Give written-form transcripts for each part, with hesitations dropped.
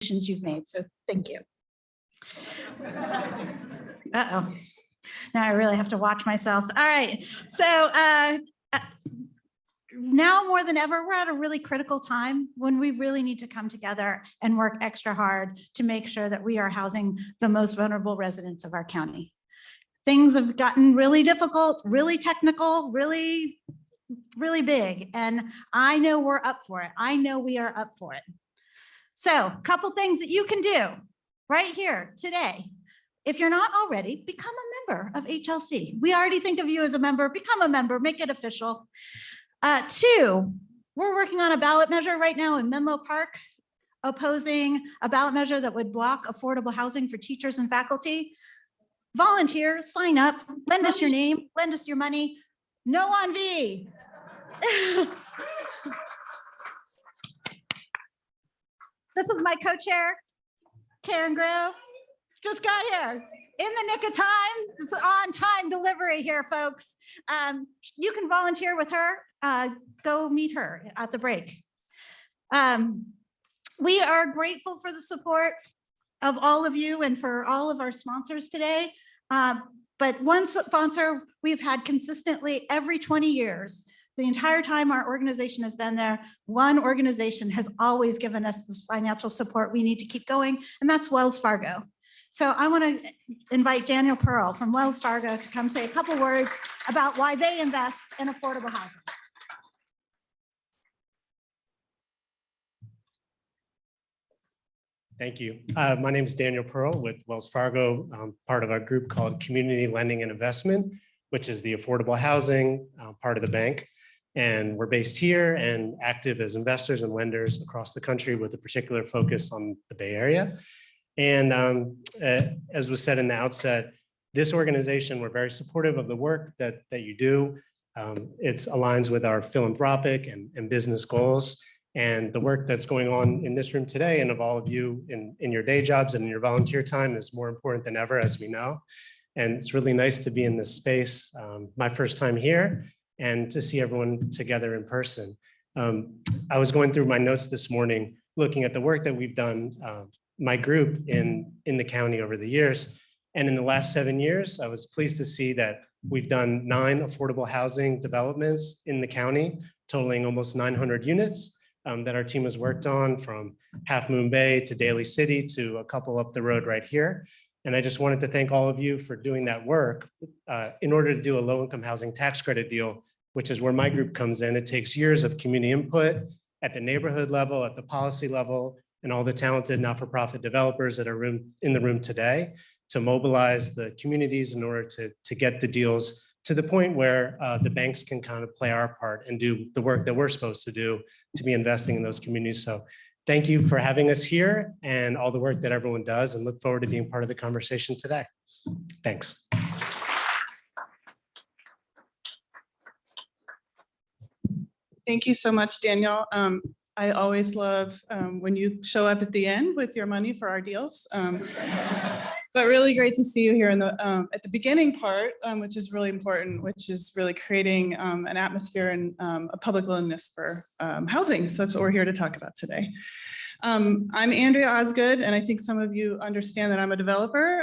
you've made. So thank you. Uh-oh. Now I really have to watch myself. All right. So now more than ever, we're at a really critical time when we really need to come together and work extra hard to make sure that we are housing the most vulnerable residents of our county. Things have gotten really difficult, really technical, really big. And I know we're up for it. I know we are up for it. So a couple things that you can do right here today. If you're not already, become a member of HLC. We already think of you as a member. Become a member, make it official. 2, we're working on a ballot measure right now in Menlo Park, opposing a ballot measure that would block affordable housing for teachers and faculty. Volunteer, sign up, lend us your name, lend us your money. No on V. This is my co-chair, Karen Grove. Just got here in the nick of time. It's on time delivery here, folks. You can volunteer with her. Go meet her at the break. We are grateful for the support of all of you and for all of our sponsors today. But one sponsor we've had consistently every 20 years, the entire time our organization has been there, one organization has always given us the financial support we need to keep going, and that's Wells Fargo. So I want to invite Daniel Pearl from Wells Fargo to come say a couple words about why they invest in affordable housing. Thank you. My name is Daniel Pearl with Wells Fargo. I'm part of our group called Community Lending and Investment, which is the affordable housing part of the bank. And we're based here and active as investors and lenders across the country with a particular focus on the Bay Area. And as was said in the outset, this organization, we're very supportive of the work that you do. It aligns with our philanthropic and business goals. And the work that's going on in this room today and of all of you in your day jobs and in your volunteer time is more important than ever, as we know. And it's really nice to be in this space, my first time here, and to see everyone together in person. I was going through my notes this morning, looking at the work that we've done, my group in the county over the years. And in the last 7 years, I was pleased to see that we've done 9 affordable housing developments in the county, totaling almost 900 units. That our team has worked on, from Half Moon Bay to Daly City to a couple up the road right here. And I just wanted to thank all of you for doing that work in order to do a low-income housing tax credit deal, which is where my group comes in. It takes years of community input at the neighborhood level, at the policy level, and all the talented not-for-profit developers that are in the room today to mobilize the communities in order to get the deals to the point where the banks can kind of play our part and do the work that we're supposed to do to be investing in those communities. So thank you for having us here and all the work that everyone does, and look forward to being part of the conversation today. Thanks. Thank you so much, Daniel. I always love when you show up at the end with your money for our deals. But really great to see you here in the at the beginning part, which is really important, which is really creating an atmosphere and a public willingness for housing. So that's what we're here to talk about today. I'm Andrea Osgood, and I think some of you understand that I'm a developer,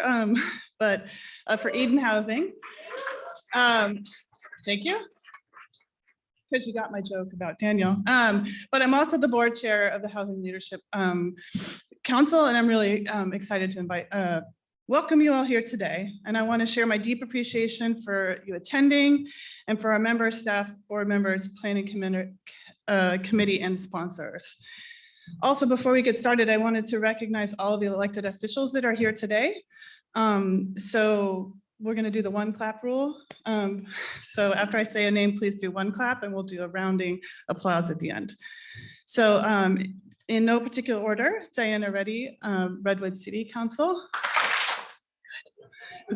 but for Eden Housing. Thank you. Because you got my joke about Daniel. But I'm also the board chair of the Housing Leadership Council, and I'm really excited to welcome you all here today. And I want to share my deep appreciation for you attending and for our members, staff, board members, planning committee, and sponsors. Also, before we get started, I wanted to recognize all of the elected officials that are here today. So we're going to do the 1 clap rule. So after I say a name, please do 1 clap, and we'll do a rounding applause at the end. So in no particular order, Diana Reddy, Redwood City Council.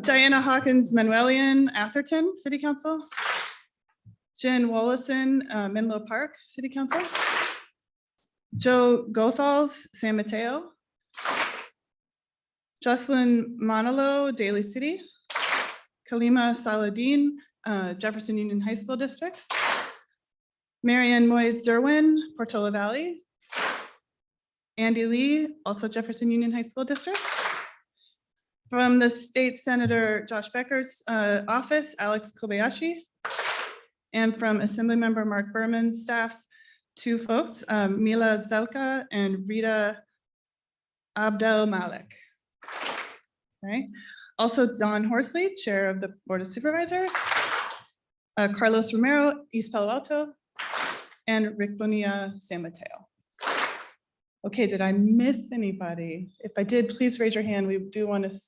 Diana Hawkins Manuelian, Atherton City Council. Jen Wallison, Menlo Park City Council. Joe Gothals, San Mateo. Jocelyn Manalo, Daly City. Kalima Saladin, Jefferson Union High School District. Marianne Moyes Derwin, Portola Valley. Andy Lee, also Jefferson Union High School District. From the State Senator Josh Becker's office, Alex Kobayashi. And from Assemblymember Mark Berman's staff, two folks, Mila Zelka and Rita Abdel Malik. Right. Also Don Horsley, Chair of the Board of Supervisors, Carlos Romero, East Palo Alto, and Rick Bonilla, San Mateo. Okay, did I miss anybody? If I did, please raise your hand. We do want to.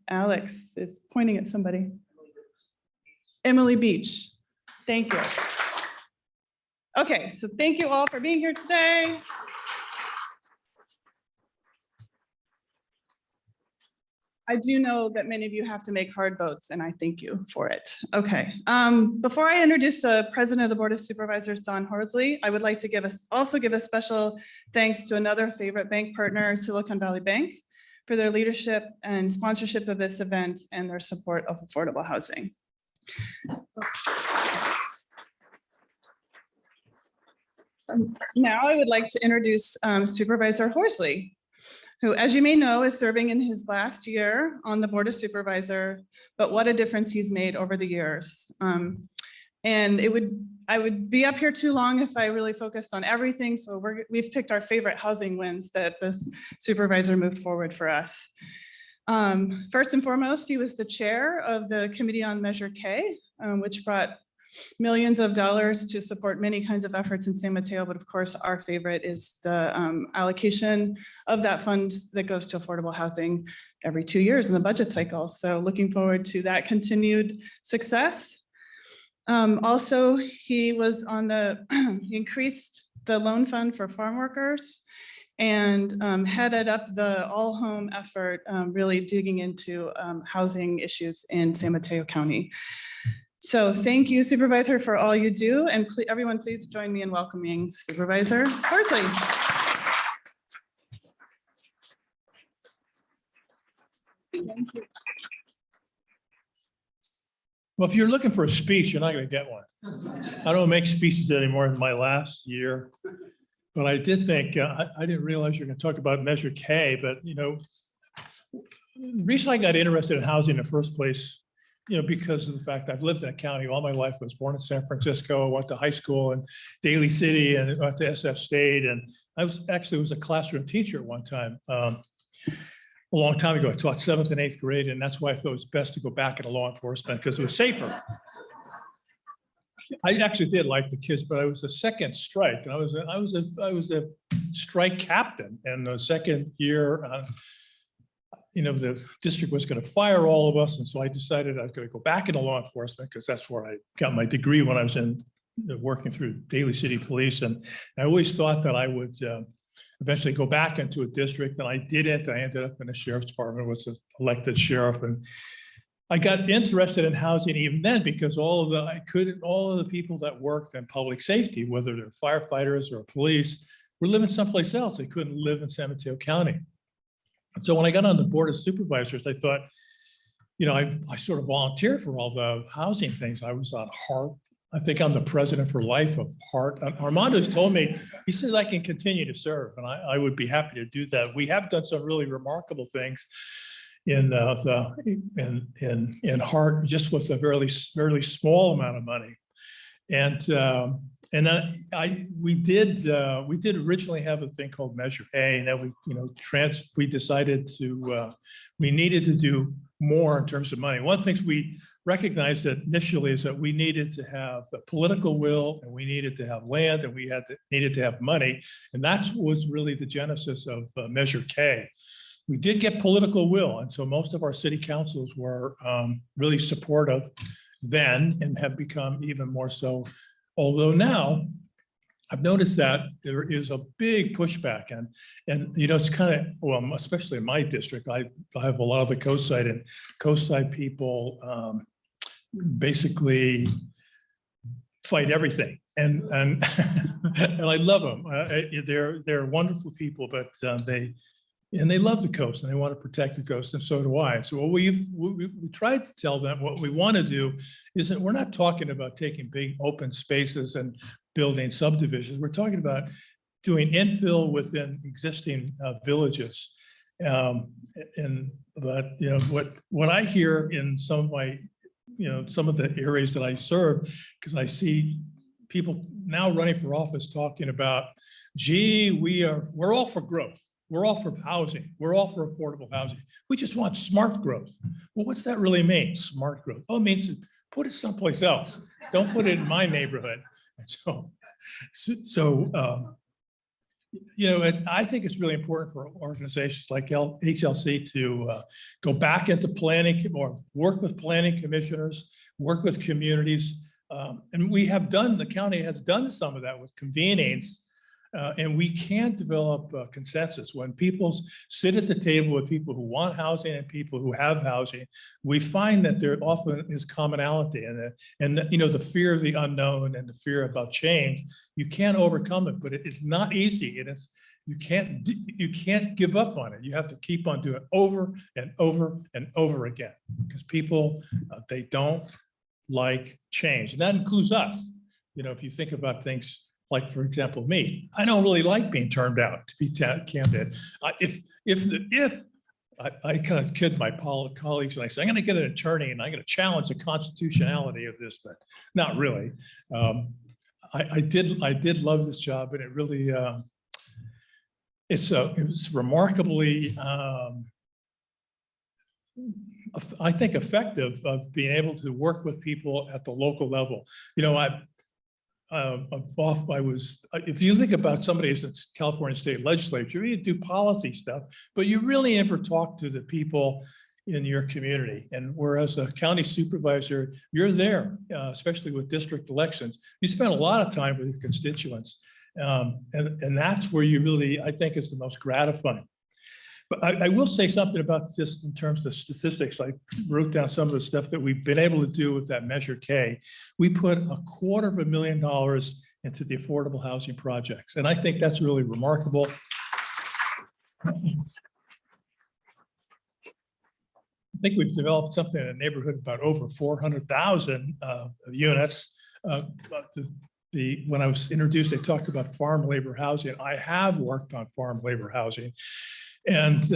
Alex is pointing at somebody. Emily Beach. Thank you. Okay, so thank you all for being here today. I do know that many of you have to make hard votes, and I thank you for it. Okay, before I introduce the President of the Board of Supervisors, Don Horsley, I would like to also give a special thanks to another favorite bank partner, Silicon Valley Bank, for their leadership and sponsorship of this event and their support of affordable housing. Now I would like to introduce Supervisor Horsley, who, as you may know, is serving in his last year on the Board of Supervisor, but what a difference he's made over the years. And I would be up here too long if I really focused on everything. So we've picked our favorite housing wins that this supervisor moved forward for us. First and foremost, he was the chair of the Committee on Measure K, which brought millions of dollars to support many kinds of efforts in San Mateo, but of course our favorite is the allocation of that fund that goes to affordable housing every 2 years in the budget cycle. So looking forward to that continued success. Also, he was on he increased the loan fund for farm workers and headed up the all home effort, really digging into housing issues in San Mateo County. So thank you, Supervisor, for all you do. And everyone, please join me in welcoming Supervisor Horsley. Thank you. Well, if you're looking for a speech, you're not going to get one. I don't make speeches anymore in my last year, but I did think, I didn't realize you're going to talk about Measure K, but the reason I got interested in housing in the first place, because of the fact I've lived in a county all my life. I was born in San Francisco, went to high school in Daly City and went to SF State. And I was a classroom teacher at one time. A long time ago, I taught 7th and 8th grade, and that's why I thought it was best to go back into law enforcement because it was safer. I actually did like the kids, but I was a second strike, and I was a strike captain. And the second year, the district was going to fire all of us, and so I decided I was going to go back into law enforcement because that's where I got my degree when I was working through Daly City Police. And I always thought that I would eventually go back into a district, and I didn't. I ended up in the sheriff's department, was an elected sheriff, and I got interested in housing even then because all of the people that worked in public safety, whether they're firefighters or police, were living someplace else. They couldn't live in San Mateo County. So when I got on the Board of Supervisors, I thought, I sort of volunteered for all the housing things. I was on HART. I think I'm the president for life of HART. Armando's told me, he says I can continue to serve, and I would be happy to do that. We have done some really remarkable things in HART, just with a very small amount of money. And then we did originally have a thing called Measure A, and then we decided we needed to do more in terms of money. One of the things we recognized that initially is that we needed to have the political will, and we needed to have land, and we needed to have money, and that was really the genesis of Measure K. We did get political will, and so most of our city councils were really supportive then, and have become even more so. Although now I've noticed that there is a big pushback, and it's kind of, well, especially in my district, I have a lot of the coast side people basically fight everything, and and I love them. They're wonderful people, but they love the coast and they want to protect the coast, and so do I. So what we tried to tell them, what we want to do is that we're not talking about taking big open spaces and building subdivisions. We're talking about doing infill within existing villages. But you know, what I hear in some of my, you know, some of the areas that I serve, because I see people now running for office talking about, gee, we're all for growth. We're all for housing. We're all for affordable housing. We just want smart growth. Well, what's that really mean? Smart growth. Oh, it means put it someplace else. Don't put it in my neighborhood. And you know, I think it's really important for organizations like HLC to go back into planning or work with planning commissioners, work with communities. And the county has done some of that with convenings. And we can develop consensus. When people sit at the table with people who want housing and people who have housing, we find that there often is commonality, and you know, the fear of the unknown and the fear about change, you can't overcome it, but it is not easy. You can't give up on it. You have to keep on doing it over and over and over again, because people, they don't like change. And that includes us. You know, if you think about things like, for example, me, I don't really like being turned out, to be candid. I kind of kid my colleagues and I say, I'm going to get an attorney and I'm going to challenge the constitutionality of this, but not really. I did love this job, and it really, it's remarkably, I think, effective of being able to work with people at the local level. You know, if you think about somebody in the California State Legislature, you do policy stuff, but you really never talk to the people in your community. And whereas a county supervisor, you're there, especially with district elections, you spend a lot of time with your constituents. And that's where you really, I think, is the most gratifying. But I will say something about this in terms of statistics. I wrote down some of the stuff that we've been able to do with that Measure K. We put $250,000 into the affordable housing projects. And I think that's really remarkable. I think we've developed something in the neighborhood about over 400,000 units. When I was introduced, they talked about farm labor housing. I have worked on farm labor housing. And,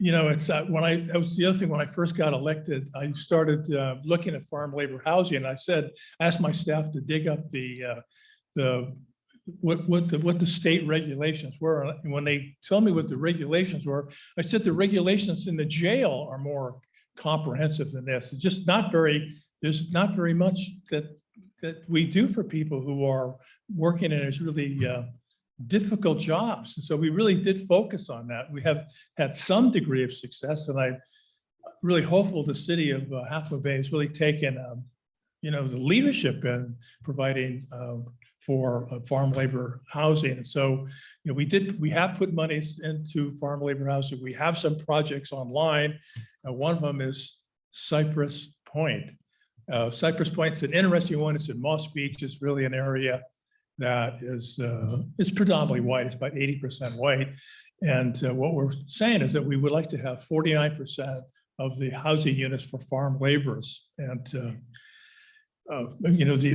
you know, it's that was the other thing, when I first got elected, I started looking at farm labor housing. And I asked my staff to dig up what the state regulations were. And when they told me what the regulations were, I said the regulations in the jail are more comprehensive than this. It's just there's not very much that we do for people who are working in these really difficult jobs. And so we really did focus on that. We have had some degree of success, and I'm really hopeful the city of Half Moon Bay has really taken, you know, the leadership in providing for farm labor housing. And so, you know, we have put monies into farm labor housing. We have some projects online. One of them is Cypress Point. Cypress Point's an interesting one. It's in Moss Beach. It's really an area that is predominantly white. It's about 80% white. And what we're saying is that we would like to have 49% of the housing units for farm laborers. And you know, the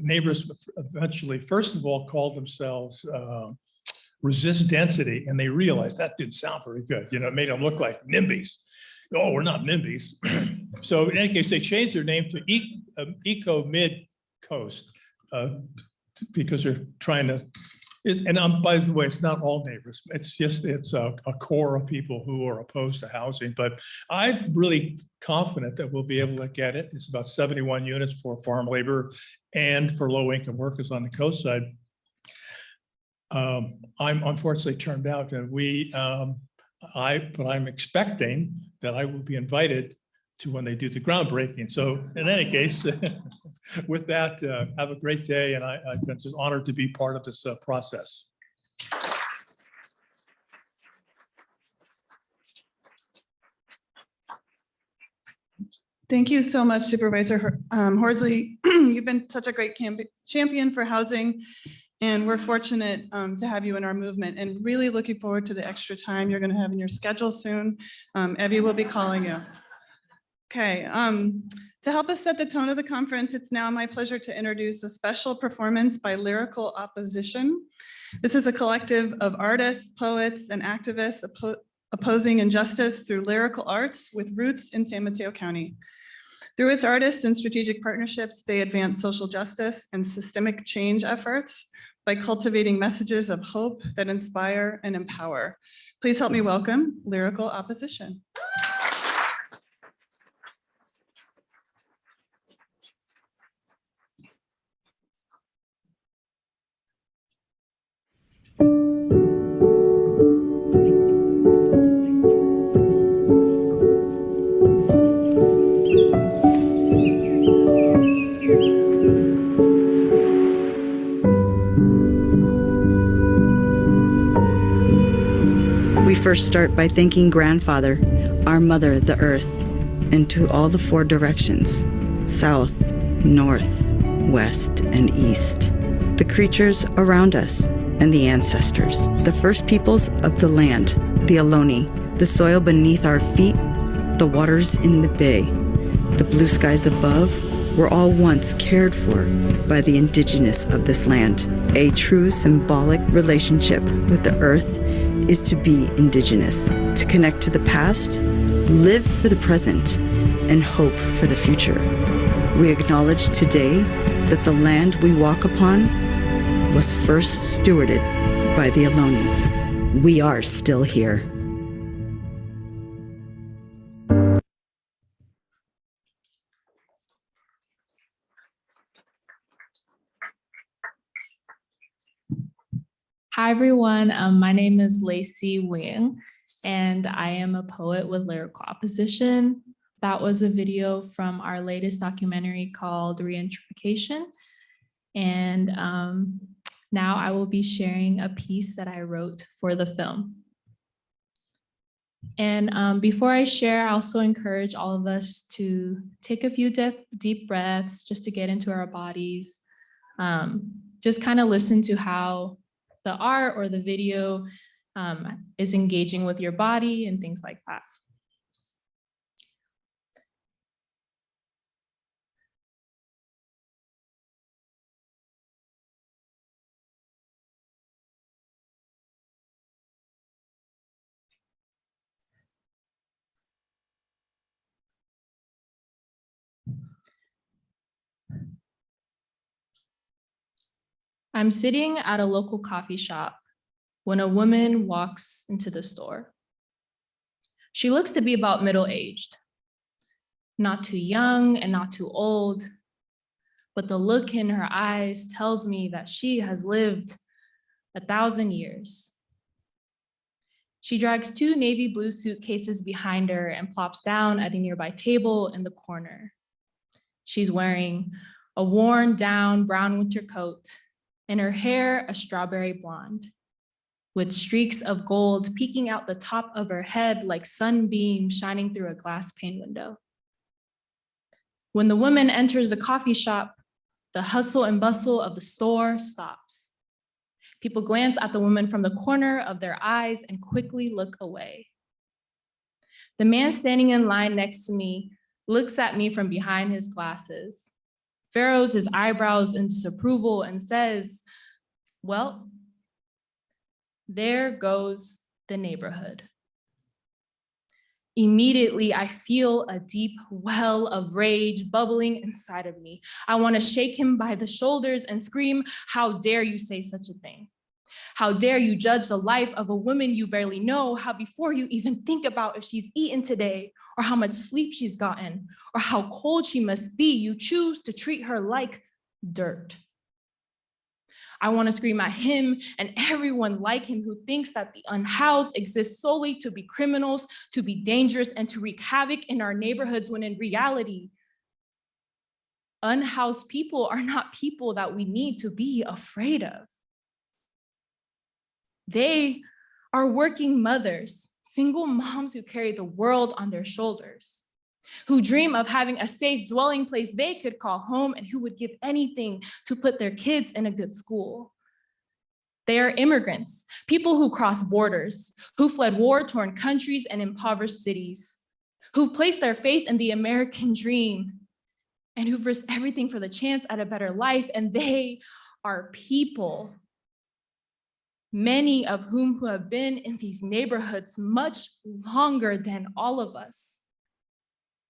neighbors eventually, first of all, called themselves resist density, and they realized that didn't sound very good. You know, it made them look like NIMBYs. Oh, we're not NIMBYs. So in any case, they changed their name to Eco Mid Coast because they're trying to. And by the way, it's not all neighbors. It's a core of people who are opposed to housing. But I'm really confident that we'll be able to get it. It's about 71 units for farm labor and for low-income workers on the coast side. I'm unfortunately turned out, and but I'm expecting that I will be invited to when they do the groundbreaking. So in any case, with that, have a great day. And I've been just honored to be part of this process. Thank you so much, Supervisor Horsley. You've been such a great champion for housing, and we're fortunate to have you in our movement, and really looking forward to the extra time you're going to have in your schedule soon. Evie will be calling you. Okay, To help us set the tone of the conference, it's now my pleasure to introduce a special performance by Lyrical Opposition. This is a collective of artists, poets, and activists opposing injustice through lyrical arts with roots in San Mateo County. Through its artists and strategic partnerships, they advance social justice and systemic change efforts by cultivating messages of hope that inspire and empower. Please help me welcome Lyrical Opposition. We first start by thanking Grandfather, our mother, the earth, and to all the four directions, south, north, west, and east, the creatures around us, and the ancestors, the first peoples of the land, the Ohlone, the soil beneath our feet, the waters in the bay, the blue skies above, were all once cared for by the indigenous of this land. A true symbolic relationship with the earth is to be indigenous, to connect to the past, live for the present, and hope for the future. We acknowledge today that the land we walk upon was first stewarded by the Ohlone. We are still here. Hi, everyone. My name is Lacey Wing, and I am a poet with Lyrical Opposition. That was a video from our latest documentary called Regentrification. And now I will be sharing a piece that I wrote for the film. And before I share, I also encourage all of us to take a few deep breaths just to get into our bodies. Just kind of listen to how the art or the video is engaging with your body and things like that. I'm sitting at a local coffee shop when a woman walks into the store. She looks to be about middle-aged, not too young and not too old, but the look in her eyes tells me that she has lived 1,000 years. She drags 2 navy blue suitcases behind her and plops down at a nearby table in the corner. She's wearing a worn down brown winter coat and her hair a strawberry blonde, with streaks of gold peeking out the top of her head like sunbeams shining through a glass pane window. When the woman enters the coffee shop, the hustle and bustle of the store stops. People glance at the woman from the corner of their eyes and quickly look away. The man standing in line next to me looks at me from behind his glasses, furrows his eyebrows in disapproval and says, "Well, there goes the neighborhood." Immediately, I feel a deep well of rage bubbling inside of me. I want to shake him by the shoulders and scream, "How dare you say such a thing? How dare you judge the life of a woman you barely know, how before you even think about if she's eaten today, or how much sleep she's gotten, or how cold she must be, you choose to treat her like dirt." I want to scream at him and everyone like him who thinks that the unhoused exist solely to be criminals, to be dangerous, and to wreak havoc in our neighborhoods, when in reality, unhoused people are not people that we need to be afraid of. They are working mothers, single moms who carry the world on their shoulders, who dream of having a safe dwelling place they could call home, and who would give anything to put their kids in a good school. They are immigrants, people who cross borders, who fled war-torn countries and impoverished cities, who placed their faith in the American dream and who've risked everything for the chance at a better life. And they are people, many of whom who have been in these neighborhoods much longer than all of us,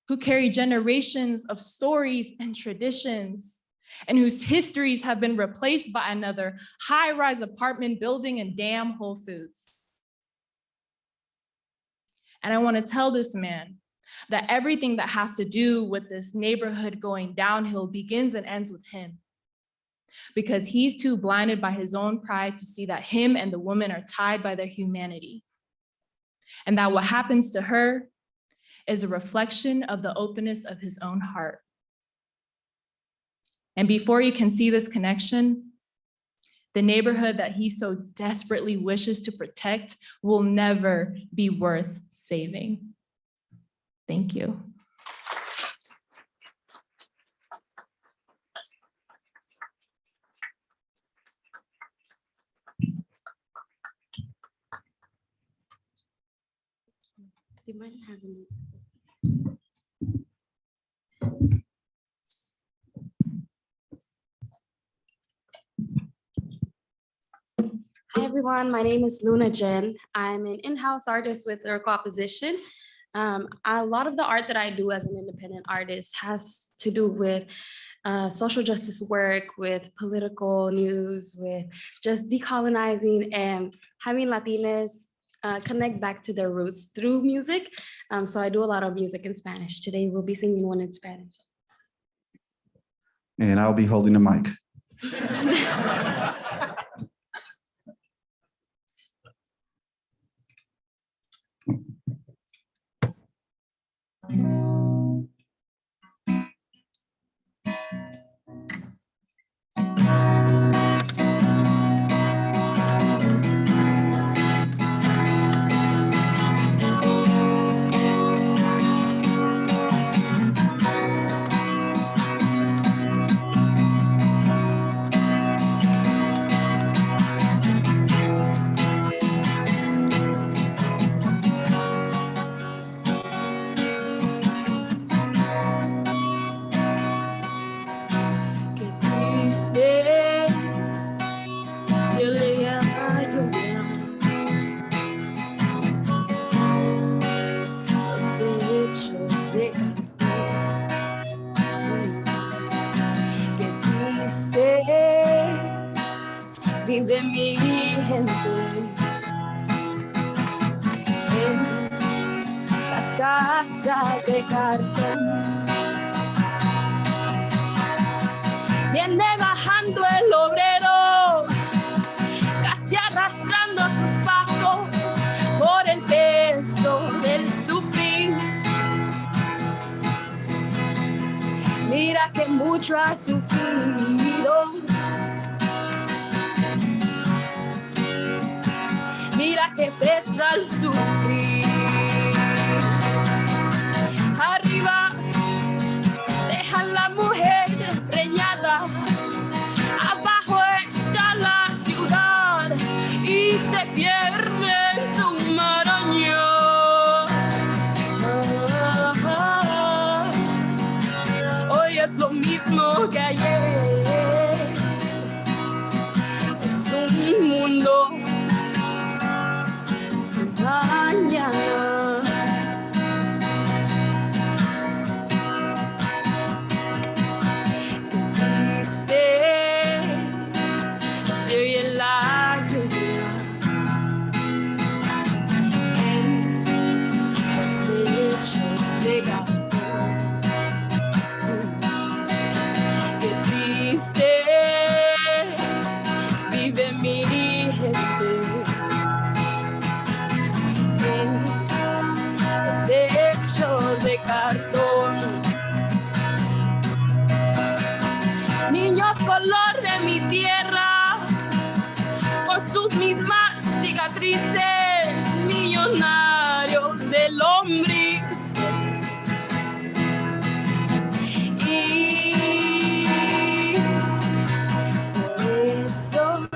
who carry generations of stories and traditions, and whose histories have been replaced by another high-rise apartment building and damn Whole Foods. And I want to tell this man that everything that has to do with this neighborhood going downhill begins and ends with him, because he's too blinded by his own pride to see that him and the woman are tied by their humanity, and that what happens to her is a reflection of the openness of his own heart. And before you can see this connection, the neighborhood that he so desperately wishes to protect will never be worth saving. Thank you. Do you mind having Hi everyone, my name is Luna Jen. I'm an in-house artist with Lyrical Opposition. A lot of the art that I do as an independent artist has to do with social justice work, with political news, with just decolonizing and having Latinas connect back to their roots through music. So I do a lot of music in Spanish. Today we'll be singing one in Spanish. And I'll be holding the mic. Vive mi gente en las casas de cartón. Viene bajando el obrero, casi arrastrando sus pasos por el peso del sufrir. Mira que mucho ha sufrido. Mira que pesa el sufrir. Arriba dejan la mujer preñada, abajo está la ciudad y se pierde en su marañón. Hoy es lo mismo que ayer, es un mundo mañana. Triste, se oye la lluvia en los techos de cartón. Qué triste vive mi gente. De cartón. Niños color de mi tierra, con sus mismas cicatrices, millonarios de lombrices. Y por eso,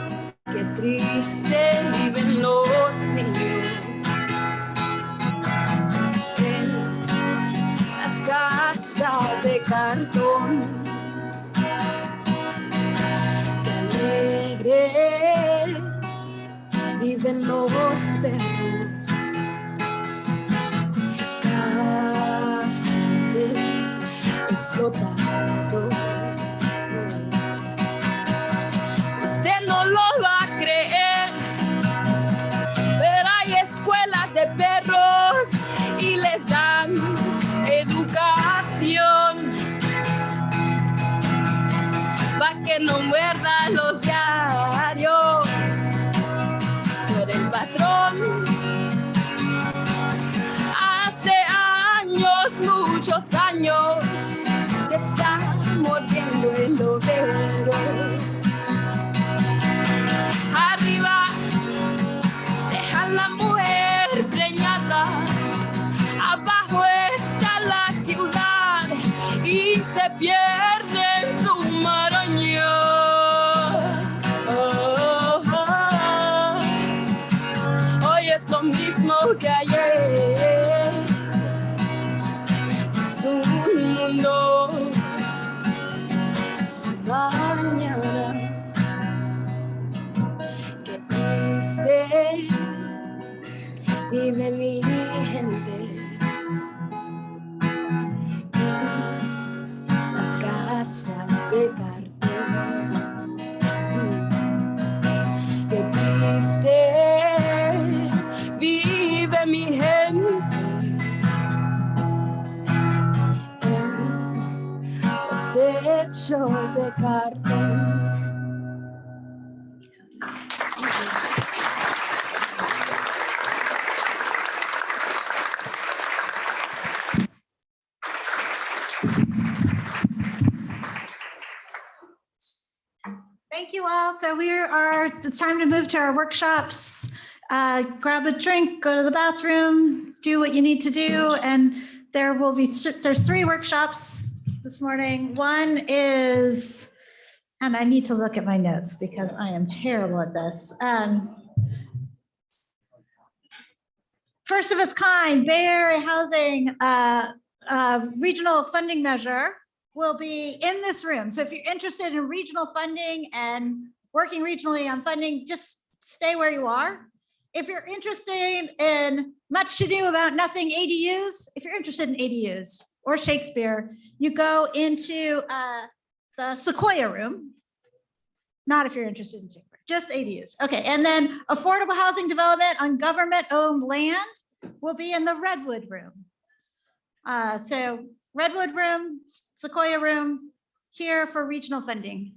qué triste viven los niños. Casa de cartón. los perros. Casa de explotado. Usted no lo va a creer, pero hay escuelas de perros y les dan educación para que no muerdan los diarios. Tú eres el patrón. Hace años, muchos años, te está mordiendo el obrero. Arriba dejan la mujer preñada, abajo está la ciudad y se pierde en su marañón. Oh, oh, oh. Hoy es lo mismo que ayer. Es un mundo sin mañana. Que triste vive mi gente en las casas de cartón. Que triste vive mi gente en los techos de cartón. Thank you all. So it's time to move to our workshops. Grab a drink, go to the bathroom, do what you need to do. And there's 3 workshops this morning. One is, and I need to look at my notes because I am terrible at this. First of its kind, Bay Area Housing Regional Funding Measure will be in this room. So if you're interested in regional funding and working regionally on funding, just stay where you are. If you're interested in much to do about nothing ADUs, if you're interested in ADUs or Shakespeare, you go into the Sequoia room. Not if you're interested in Shakespeare, just ADUs. Okay, and then affordable housing development on government-owned land will be in the Redwood room. So Redwood room, Sequoia room, here for regional funding.